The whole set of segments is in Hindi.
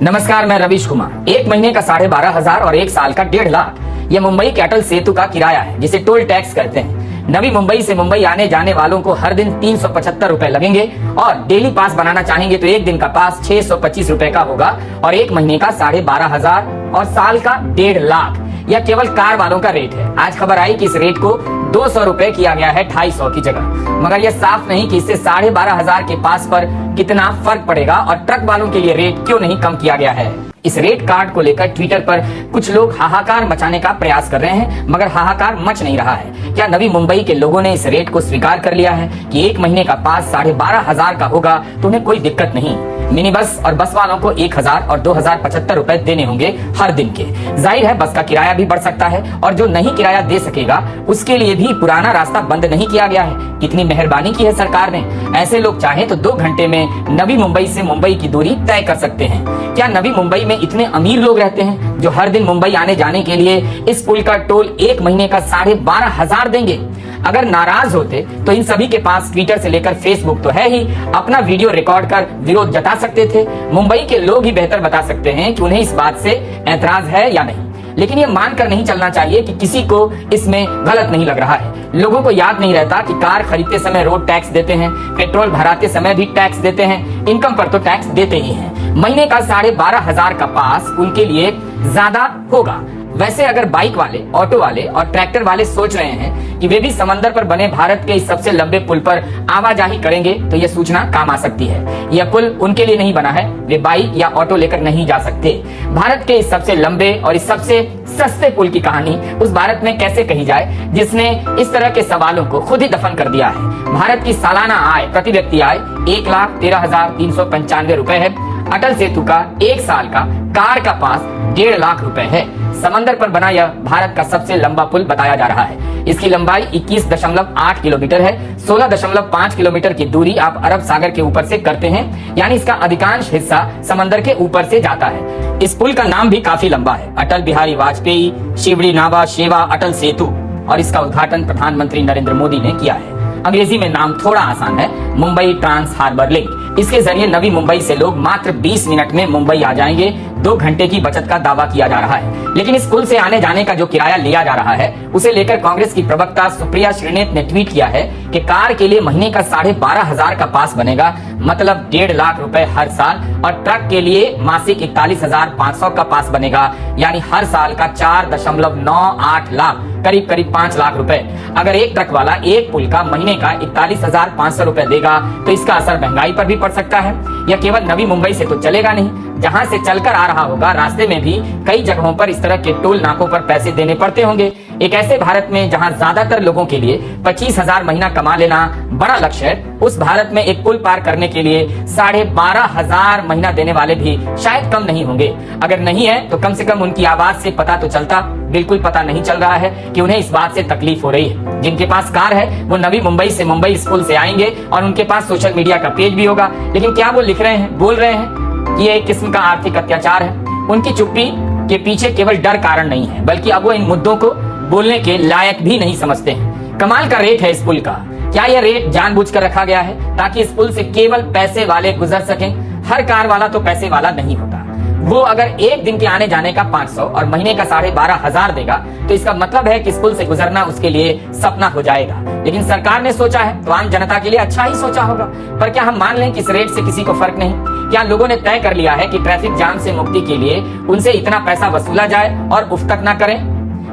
नमस्कार, मैं रवीश कुमार। एक महीने का 12,500 और एक साल का 1.5 लाख यह मुंबई के अटल सेतु का किराया है, जिसे टोल टैक्स कहते हैं। नवी मुंबई से मुंबई आने जाने वालों को हर दिन 375 रुपए लगेंगे और डेली पास बनाना चाहेंगे तो एक दिन का पास 625 रुपए का होगा और एक महीने का 12,500 और साल का 1.5 लाख। यह केवल कार वालों का रेट है। आज खबर आई कि इस रेट को 200 रुपए किया गया है 250 की जगह, मगर यह साफ नहीं कि इससे 12,500 के पास पर कितना फर्क पड़ेगा और ट्रक वालों के लिए रेट क्यों नहीं कम किया गया है। इस रेट कार्ड को लेकर ट्विटर पर कुछ लोग हाहाकार मचाने का प्रयास कर रहे हैं, मगर हाहाकार मच नहीं रहा है। क्या नवी मुंबई के लोगों ने इस रेट को स्वीकार कर लिया है कि एक महीने का पास 12,500 का होगा तो उन्हें कोई दिक्कत नहीं। मिनी बस और बस वालों को 1,000 और 2,075 रुपए देने होंगे हर दिन के। जाहिर है बस का किराया भी बढ़ सकता है और जो नहीं किराया दे सकेगा उसके लिए भी पुराना रास्ता बंद नहीं किया गया है। कितनी मेहरबानी की है सरकार ने। ऐसे लोग चाहे तो 2 घंटे में नवी मुंबई से मुंबई की दूरी तय कर सकते हैं। क्या नवी मुंबई में इतने अमीर लोग रहते हैं जो हर दिन मुंबई आने जाने के लिए इस पुल का टोल एक महीने का 12,500 देंगे? अगर नाराज होते तो इन सभी के पास ट्विटर से लेकर फेसबुक तो है ही, अपना वीडियो रिकॉर्ड कर विरोध जता सकते थे। मुंबई के लोग ही बेहतर बता सकते हैं कि उन्हें इस बात से ऐतराज है या नहीं। लेकिन ये मानकर नहीं चलना चाहिए कि किसी को इसमें गलत नहीं लग रहा है। लोगों को याद नहीं रहता कि कार खरीदते समय रोड टैक्स देते हैं, पेट्रोल भराते समय भी टैक्स देते हैं, इनकम पर तो टैक्स देते ही हैं। महीने का 12,500 का पास उनके लिए ज्यादा होगा। वैसे अगर बाइक वाले, ऑटो वाले और ट्रैक्टर वाले सोच रहे हैं कि वे भी समंदर पर बने भारत के इस सबसे लंबे पुल पर आवाजाही करेंगे तो यह सूचना काम आ सकती है। यह पुल उनके लिए नहीं बना है, वे बाइक या ऑटो लेकर नहीं जा सकते। भारत के इस सबसे लंबे और इस सबसे सस्ते पुल की कहानी उस भारत में कैसे कही जाए जिसने इस तरह के सवालों को खुद ही दफन कर दिया है। भारत की सालाना आय, प्रति व्यक्ति आय 1,13,395 रुपए है। अटल सेतु का एक साल का कार का पास 1.5 लाख रुपए है। समंदर पर बना यह भारत का सबसे लंबा पुल बताया जा रहा है। इसकी लंबाई 21.8 किलोमीटर है। 16.5 किलोमीटर की दूरी आप अरब सागर के ऊपर से करते हैं, यानी इसका अधिकांश हिस्सा समंदर के ऊपर से जाता है। इस पुल का नाम भी काफी लंबा है, अटल बिहारी वाजपेयी शिवड़ी नावा शेवा अटल सेतु, और इसका उद्घाटन प्रधानमंत्री नरेंद्र मोदी ने किया है। अंग्रेजी में नाम थोड़ा आसान है, मुंबई ट्रांस हार्बर लिंक। इसके जरिए नवी मुंबई से लोग मात्र 20 मिनट में मुंबई आ जाएंगे। 2 घंटे की बचत का दावा किया जा रहा है। लेकिन इस पुल से आने जाने का जो किराया लिया जा रहा है उसे लेकर कांग्रेस की प्रवक्ता सुप्रिया श्रीनेत ने ट्वीट किया है कि कार के लिए महीने का 12,500 का पास बनेगा, मतलब 1.5 लाख रुपए हर साल, और ट्रक के लिए मासिक 41,500 का पास बनेगा, यानी हर साल का 4.98 लाख, करीब 5 लाख रुपए। अगर एक ट्रक वाला एक पुल का महीने का 41,500 रुपए देगा तो इसका असर महंगाई पर भी पड़ सकता है। यह केवल नवी मुंबई से तो चलेगा नहीं, जहां से चलकर आ रहा होगा रास्ते में भी कई जगहों पर इस तरह के टोल नाकों पर पैसे देने पड़ते होंगे। एक ऐसे भारत में जहां ज्यादातर लोगों के लिए 25,000 महीना कमा लेना बड़ा लक्ष्य है, उस भारत में एक पुल पार करने के लिए 12,500 महीना देने वाले भी शायद कम नहीं होंगे। अगर नहीं है तो कम से कम उनकी आवाज से पता तो चलता। बिल्कुल पता नहीं चल रहा है कि उन्हें इस बात से तकलीफ हो रही है। जिनके पास कार है वो नवी मुंबई से मुंबई इस पुल से आएंगे और उनके पास सोशल मीडिया का पेज भी होगा, लेकिन क्या वो लिख रहे हैं, बोल रहे हैं? ये एक किस्म का आर्थिक अत्याचार है। उनकी चुप्पी के पीछे केवल डर कारण नहीं है, बल्कि अब वो इन मुद्दों को बोलने के लायक भी नहीं समझते हैं। कमाल का रेट है इस पुल का। क्या यह रेट जानबूझकर रखा गया है ताकि इस पुल से केवल पैसे वाले गुजर सकें? हर कार वाला तो पैसे वाला नहीं होता। वो अगर एक दिन के आने जाने का 500 और महीने का 12,500 देगा तो इसका मतलब है कि इस पुल से गुजरना उसके लिए सपना हो जाएगा। लेकिन सरकार ने सोचा है तो आम जनता के लिए अच्छा ही सोचा होगा। पर क्या हम मान लें कि इस रेट से किसी को फर्क नहीं? क्या लोगों ने तय कर लिया है कि ट्रैफिक जाम से मुक्ति के लिए उनसे इतना पैसा वसूला जाए और उफ तक ना करें?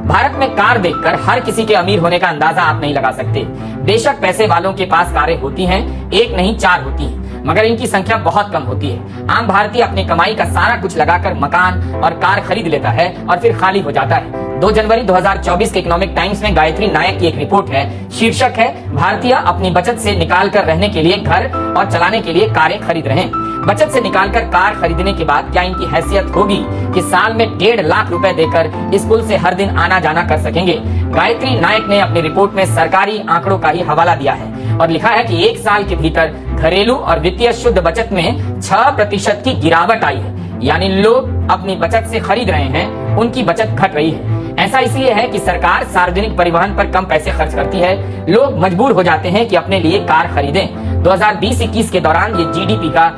भारत में कार देखकर हर किसी के अमीर होने का अंदाजा आप नहीं लगा सकते। बेशक पैसे वालों के पास कारें होती हैं, एक नहीं 4 होती हैं, मगर इनकी संख्या बहुत कम होती है। आम भारतीय अपनी कमाई का सारा कुछ लगाकर मकान और कार खरीद लेता है और फिर खाली हो जाता है। 2 जनवरी 2024 के इकोनॉमिक टाइम्स में गायत्री नायक की एक रिपोर्ट है, शीर्षक है भारतीय अपनी बचत से निकाल कर रहने के लिए घर और चलाने के लिए कारें खरीद रहे हैं। बचत से निकालकर कार खरीदने के बाद क्या इनकी हैसियत होगी कि साल में 1.5 लाख रुपए देकर इस पुल से हर दिन आना जाना कर सकेंगे? गायत्री नायक ने अपनी रिपोर्ट में सरकारी आंकड़ों का ही हवाला दिया है और लिखा है कि 1 साल के भीतर घरेलू और वित्तीय शुद्ध बचत में 6% की गिरावट आई है। यानी लोग अपनी बचत से खरीद रहे हैं, उनकी बचत घट रही है। ऐसा इसलिए है कि सरकार सार्वजनिक परिवहन पर कम पैसे खर्च करती है। लोग मजबूर हो जाते हैं कि अपने लिए कार खरीदें। 2020-21 के दौरान ये जीडीपी का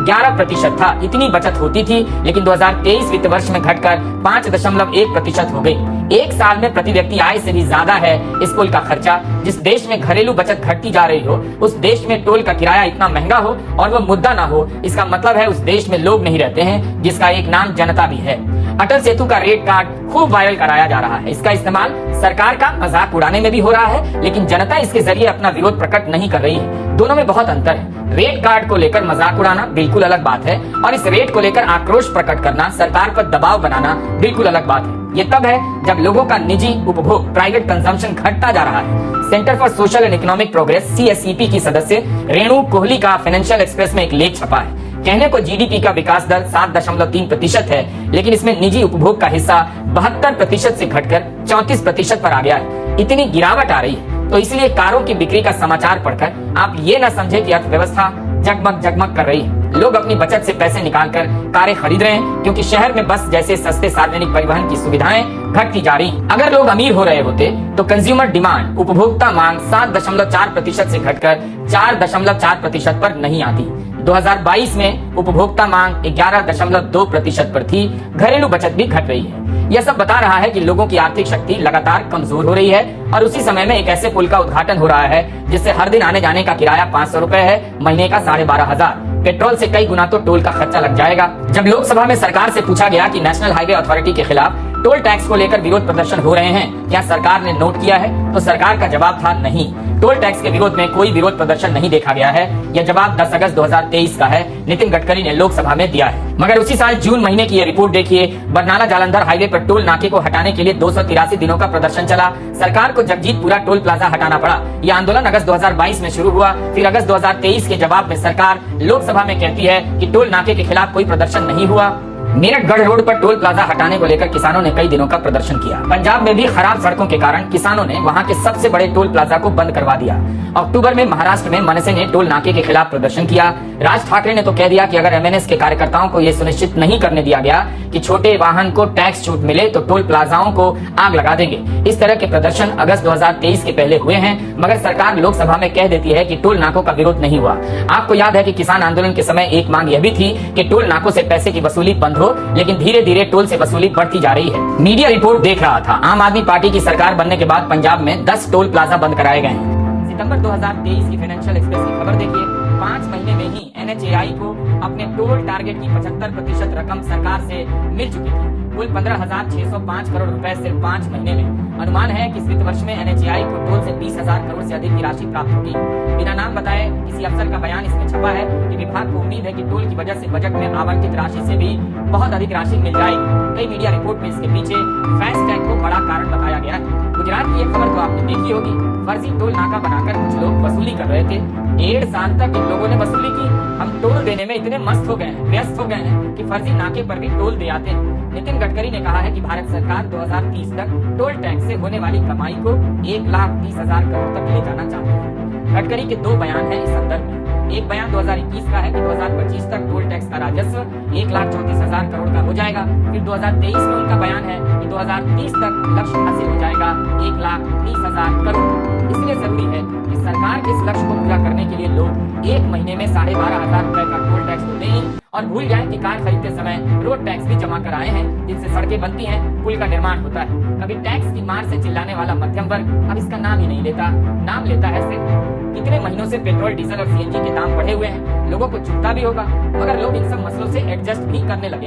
11% था। इतनी बचत होती थी, लेकिन 2023 वित्त वर्ष में घटकर 5.1% हो गई। एक साल में प्रति व्यक्ति आय से भी ज्यादा है स्कूल का खर्चा। जिस देश में घरेलू बचत घटती जा रही हो, उस देश में टोल का किराया इतना महंगा हो और वो मुद्दा ना हो, इसका मतलब है उस देश में लोग नहीं रहते हैं, जिसका एक नाम जनता भी है। अटल सेतु का रेट कार्ड खूब वायरल कराया जा रहा है। इसका इस्तेमाल सरकार का मजाक उड़ाने में भी हो रहा है, लेकिन जनता इसके जरिए अपना विरोध प्रकट नहीं कर रही है। दोनों में बहुत अंतर है। रेट कार्ड को लेकर मजाक उड़ाना बिल्कुल अलग बात है, और इस रेट को लेकर आक्रोश प्रकट करना, सरकार पर दबाव बनाना बिल्कुल अलग बात है। ये तब है जब लोगों का निजी उपभोग, प्राइवेट कंजम्पशन घटता जा रहा है। Centre for social and economic progress CSEP की सदस्य रेणु कोहली का फाइनेंशियल एक्सप्रेस में एक लेख छपा है। कहने को जीडीपी का विकास दर 7.3% है, लेकिन इसमें निजी उपभोग का हिस्सा 72% से घटकर 34% पर आ गया है। इतनी गिरावट आ रही है, तो इसलिए कारों की बिक्री का समाचार पढ़कर आप ये न समझे कि अर्थव्यवस्था जगमग जगमग कर रही है। लोग अपनी बचत से पैसे निकालकर कारें खरीद रहे हैं, क्योंकि शहर में बस जैसे सस्ते सार्वजनिक परिवहन की सुविधाएं घटती जा रही। अगर लोग अमीर हो रहे होते तो कंज्यूमर डिमांड, उपभोक्ता मांग 7.4% से घटकर 4.4% पर नहीं आती। 2022 में उपभोक्ता मांग 11.2% पर थी। घरेलू बचत भी घट रही है। यह सब बता रहा है कि लोगों की आर्थिक शक्ति लगातार कमजोर हो रही है, और उसी समय में एक ऐसे पुल का उद्घाटन हो रहा है जिससे हर दिन आने जाने का किराया 500 रुपए है, महीने का 12,500। पेट्रोल से कई गुना तो टोल का खर्चा लग जाएगा। जब लोकसभा में सरकार से पूछा गया कि नेशनल हाईवे अथॉरिटी के खिलाफ टोल टैक्स को लेकर विरोध प्रदर्शन हो रहे हैं, क्या सरकार ने नोट किया है, तो सरकार का जवाब था नहीं। टोल टैक्स के विरोध में कोई विरोध प्रदर्शन नहीं देखा गया है। यह जवाब 10 अगस्त 2023 का है, नितिन गडकरी ने लोकसभा में दिया है। मगर उसी साल जून महीने की यह रिपोर्ट देखिए। बरनाला जालंधर हाईवे पर टोल नाके को हटाने के लिए 283 दिनों का प्रदर्शन चला। सरकार को जगजीतपुरा टोल प्लाजा हटाना पड़ा। यह आंदोलन अगस्त 2022 में शुरू हुआ। फिर अगस्त 2023 के जवाब में सरकार लोकसभा में कहती है कि टोल नाके के खिलाफ कोई प्रदर्शन नहीं हुआ। मेरठ गढ़ रोड पर टोल प्लाजा हटाने को लेकर किसानों ने कई दिनों का प्रदर्शन किया। पंजाब में भी खराब सड़कों के कारण किसानों ने वहां के सबसे बड़े टोल प्लाजा को बंद करवा दिया। अक्टूबर में महाराष्ट्र में मनसे ने टोल नाके के खिलाफ प्रदर्शन किया। राज ठाकरे ने तो कह दिया कि अगर MNS के कार्यकर्ताओं को यह सुनिश्चित नहीं करने दिया गया कि छोटे वाहन को टैक्स छूट मिले, तो टोल प्लाजाओं को आग लगा देंगे। इस तरह के प्रदर्शन अगस्त 2023 के पहले हुए हैं, मगर सरकार लोकसभा में कह देती है कि टोल नाकों का विरोध नहीं हुआ। आपको याद है कि किसान आंदोलन के समय एक मांग यह भी थी कि टोल नाकों से पैसे की वसूली बंद हो, लेकिन धीरे धीरे टोल से वसूली बढ़ती जा रही है। मीडिया रिपोर्ट देख रहा था, आम आदमी पार्टी की सरकार बनने के बाद पंजाब में 10 टोल प्लाजा बंद कराए गए हैं। सितंबर 2023 की फाइनेंशियल एक्सप्रेस की खबर देखिए। 5 महीने में ही NHAI को अपने टोल टारगेट की 75% रकम सरकार से मिल चुकी थी। कुल 15,605 करोड़ रुपए सिर्फ 5 महीने में। अनुमान है कि इस वित्त वर्ष में NHAI को टोल से 20,000 करोड़ से अधिक की राशि प्राप्त होगी। बिना नाम बताए किसी अफसर का बयान इसमें छपा है कि विभाग को उम्मीद है कि टोल की वजह से बजट में आवंटित राशि से भी बहुत अधिक राशि मिल जाएगी। कई मीडिया रिपोर्ट में इसके पीछे फास्ट टैग को बड़ा कारण बताया गया है। गुजरात की ये खबर तो आपने देखी होगी। फर्जी टोल नाका बनाकर कुछ लोग वसूली कर रहे थे। 1.5 साल तक इन लोगों ने वसूली की। हम टोल देने में इतने मस्त हो गए हैं, व्यस्त हो गए हैं कि फर्जी नाके पर भी टोल दे आते हैं। नितिन गडकरी ने कहा है कि भारत सरकार 2030 तक टोल टैक्स से होने वाली कमाई को 1,30,000 करोड़ तक ले जाना चाहते हैं। गडकरी के 2 बयान हैं इस संदर्भ में। एक बयान 2021 का है कि 2025 तक टोल टैक्स का राजस्व 1,34,000 करोड़ का हो जाएगा। फिर 2023 में उनका बयान है कि 2030 तक लक्ष्य हासिल हो जाएगा 1,30,000 करोड़। इसलिए जरूरी है कि सरकार के इस लक्ष्य को पूरा करने के लिए लोग 1 महीने में 12,500 रुपए का टोल टैक्स तो दें, और भूल जाए कि कार खरीदते समय रोड टैक्स भी जमा कराए हैं, जिनसे सड़कें बनती हैं, पुल का निर्माण होता है। कभी टैक्स की मार से चिल्लाने वाला मध्यम वर्ग अब इसका नाम ही नहीं लेता। नाम लेता है सिर्फ कितने महीनों से पेट्रोल, डीजल और CNG के दाम बढ़े हुए हैं। लोगों को चुभता भी होगा, मगर लोग इन सब मसलों से एडजस्ट भी करने लगे।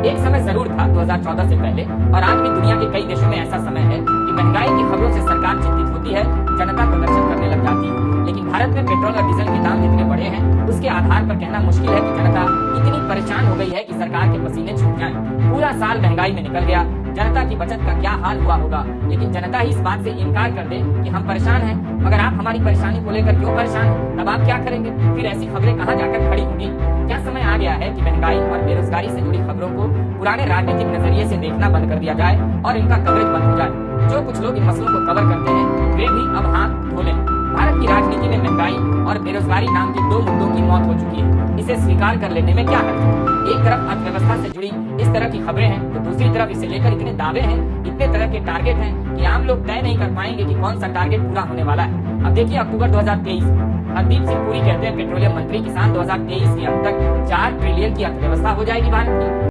एक समय जरूर था 2014 से पहले, और आज भी दुनिया के कई देशों में ऐसा समय है कि महंगाई की खबरों से सरकार चिंतित होती है, जनता प्रदर्शन करने लग जाती है। लेकिन भारत में पेट्रोल और डीजल के दाम जितने बढ़े हैं, उसके आधार पर कहना मुश्किल है कि जनता इतनी परेशान हो गई है कि सरकार के पसीने छूट जाएं। पूरा साल महंगाई में निकल गया, जनता की बचत का क्या हाल हुआ होगा। लेकिन जनता ही इस बात से इनकार कर दे कि हम परेशान हैं, मगर आप हमारी परेशानी को लेकर क्यों परेशान हैं, तब आप क्या करेंगे? फिर ऐसी खबरें कहाँ जाकर खड़ी होंगी? क्या समय आ गया है कि महंगाई और बेरोजगारी से जुड़ी खबरों को पुराने राजनीतिक नजरिए से देखना बंद कर दिया जाए और इनका कवरेज बंद हो जाए? जो कुछ लोग इन मसलों को कवर करते हैं, वे भी अब हाथ धो लें। भारत की राजनीति में महंगाई और बेरोजगारी नाम के 2 मुद्दों की मौत हो चुकी है। इसे स्वीकार कर लेने में क्या हर्ज है? एक तरफ अर्थव्यवस्था से जुड़ी इस तरह की खबरें हैं, तो दूसरी तरफ इसे लेकर इतने दावे हैं, इतने तरह के टारगेट हैं कि आम लोग तय नहीं कर पाएंगे कि कौन सा टारगेट पूरा होने वाला है। अब देखिए अक्टूबर 2023 हरदीप सिंह पुरी कहते हैं पेट्रोलियम मंत्री, किसान 2023 के अंत तक 4 ट्रिलियन की अर्थव्यवस्था हो जाएगी भारत की।